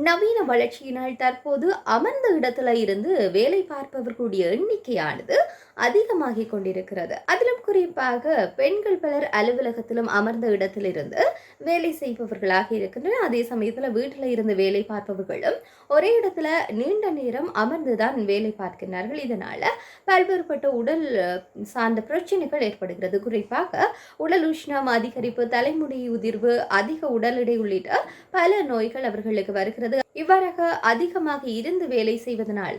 நவீன வளர்ச்சியினால் தற்போது அமர்ந்த இடத்துல இருந்து வேலை பார்ப்பவர்களுடைய எண்ணிக்கையானது அதிகமாகிக் கொண்டிருக்கிறது. அதிலும் குறிப்பாக பெண்கள் பலர் அலுவலகத்திலும் அமர்ந்த இடத்திலிருந்து வேலை செய்பவர்களாக இருக்கின்றனர். அதே சமயத்தில் வீட்டில் இருந்து வேலை பார்ப்பவர்களும் ஒரே இடத்துல நீண்ட நேரம் அமர்ந்துதான் வேலை பார்க்கிறார்கள். இதனால பல்வேறுபட்ட உடல் சார்ந்த பிரச்சனைகள் ஏற்படுகிறது. குறிப்பாக உடல் உஷ்ணம் அதிகரிப்பு, தலைமுடி உதிர்வு, அதிக உடல் எடை உள்ளிட்ட பல நோய்கள் அவர்களுக்கு வருகிறது. இவ்வாறாக அதிகமாக இருந்து வேலை செய்வதனால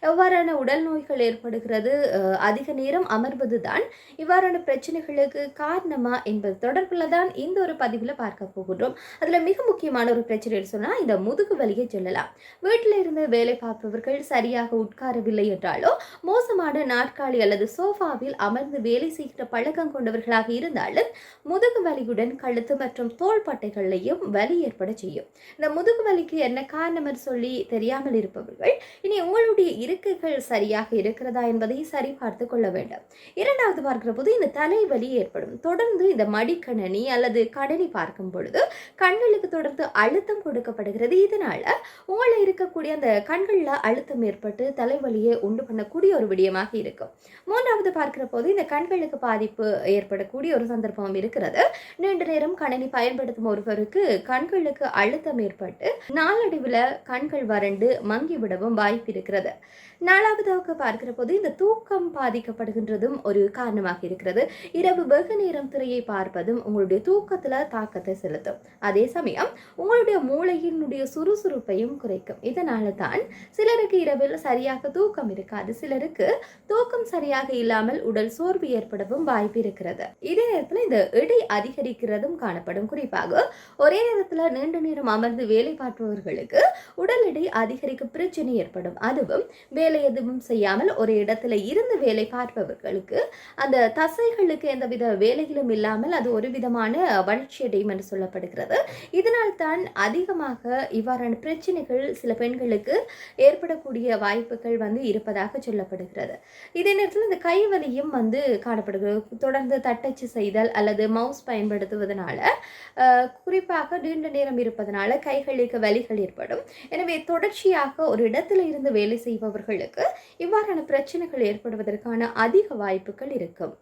எவ்வாறான உடல் நோய்கள் ஏற்படுகிறது, அதிக நேரம் அமர்வதுதான் இவ்வாறான பிரச்சனைகளுக்கு காரணமா என்பது தொடர்பில் தான் இந்த ஒரு பதிவில் பார்க்க போகின்றோம். அதுல மிக முக்கியமான ஒரு பிரச்சனை சொன்னா இந்த முதுகு வலியை சொல்லலாம். வீட்டில் இருந்து வேலை பார்ப்பவர்கள் சரியாக உட்காரவில்லை என்றாலோ, மோசமான நாற்காலி அல்லது சோஃபாவில் அமர்ந்து வேலை செய்கிற பழக்கம் கொண்டவர்களாக இருந்தாலும் முதுகு வலியுடன் கழுத்து மற்றும் தோள்பட்டைகளையும் வலி ஏற்பட செய்யும். இந்த முதுகு வலிக்கு என்ன காரணம் சொல்லி தெரியாமல் இருப்பவர்கள் இனி உங்களுடைய இருக்கைகள் சரியாக இருக்கிறதா என்பதை சரி பார்த்து கொள்ள வேண்டும். இரண்டாவது பார்க்கிற போது இந்த தலைவலி ஏற்படும். தொடர்ந்து இந்த மடிக்கணனி அல்லது கணினி பார்க்கும் பொழுது கண்களுக்கு தொடர்ந்து அழுத்தம் கொடுக்கப்படுகிறது. இதனால உங்களை இருக்கக்கூடிய அந்த கண்கள்ல அழுத்தம் ஏற்பட்டு தலைவலியை உண்டு பண்ணக்கூடிய ஒரு விடயமாக இருக்கும். மூன்றாவது பார்க்கிற போது இந்த கண்களுக்கு பாதிப்பு ஏற்படக்கூடிய ஒரு சந்தர்ப்பம் இருக்கிறது. நீண்ட நேரம் கணினி பயன்படுத்தும் ஒருவருக்கு கண்களுக்கு அழுத்தம் ஏற்பட்டு நாளடைவில் கண்கள் வறண்டு மங்கிவிடவும் வாய்ப்பு இருக்கிறது. நாலாவதாக பார்க்கிற போது இந்த தூக்கம் பாதிக்கப்படுகின்றதும் ஒரு காரணமாக இருக்கிறது. இரவு வெகு நேரம் திரையை பார்ப்பதும் உங்களுடைய தூக்கத்துல தாக்கத்தை செலுத்தும். அதே சமயம் உங்களுடைய மூளையினுடைய சுறுசுறுப்பையும் குறைக்கும். இதனால தான் சிலருக்கு இரவில் சரியாக தூக்கம் இருக்காது, சிலருக்கு தூக்கம் சரியாக இல்லாமல் உடல் சோர்வு ஏற்படவும் வாய்ப்பு இருக்கிறது. இதே நேரத்தில் இந்த எடை அதிகரிக்கிறதும் காணப்படும். குறிப்பாக ஒரே நேரத்தில் நீண்ட நேரம் அமர்ந்து வேலை பார்ப்பவர்களுக்கு உடல் எடை அதிகரிக்க பிரச்சனை ஏற்படும். அதுவும் வேலை எதுவும் செய்யாமல் ஒரு இடத்துல இருந்து வேலை பார்ப்பவர்களுக்கு அந்த தசைகளுக்கு எந்தவித வேலைகளும் இல்லாமல் அது ஒரு விதமான வளர்ச்சி அடையும் என்று சொல்லப்படுகிறது. இதனால் தான் அதிகமாக இவ்வாறான பிரச்சனைகள் சில பெண்களுக்கு ஏற்படக்கூடிய வாய்ப்புகள் இருப்பதாக சொல்லப்படுகிறது. இதே நேரத்தில் இந்த கைவலியும் காணப்படுகிறது. தொடர்ந்து தட்டச்சு செய்தல் அல்லது மவுஸ் பயன்படுத்துவதனால குறிப்பாக நீண்ட நேரம் இருப்பதனால கைகளுக்கு வலிகள் ஏற்படும். எனவே தொடர்ச்சியாக ஒரு இடத்துல இருந்து வேலை செய்பவர்களுக்கு இவ்வாறான பிரச்சனைகள் ஏற்படுவதற்கான அதிக வாய்ப்புகள் இருக்கும்.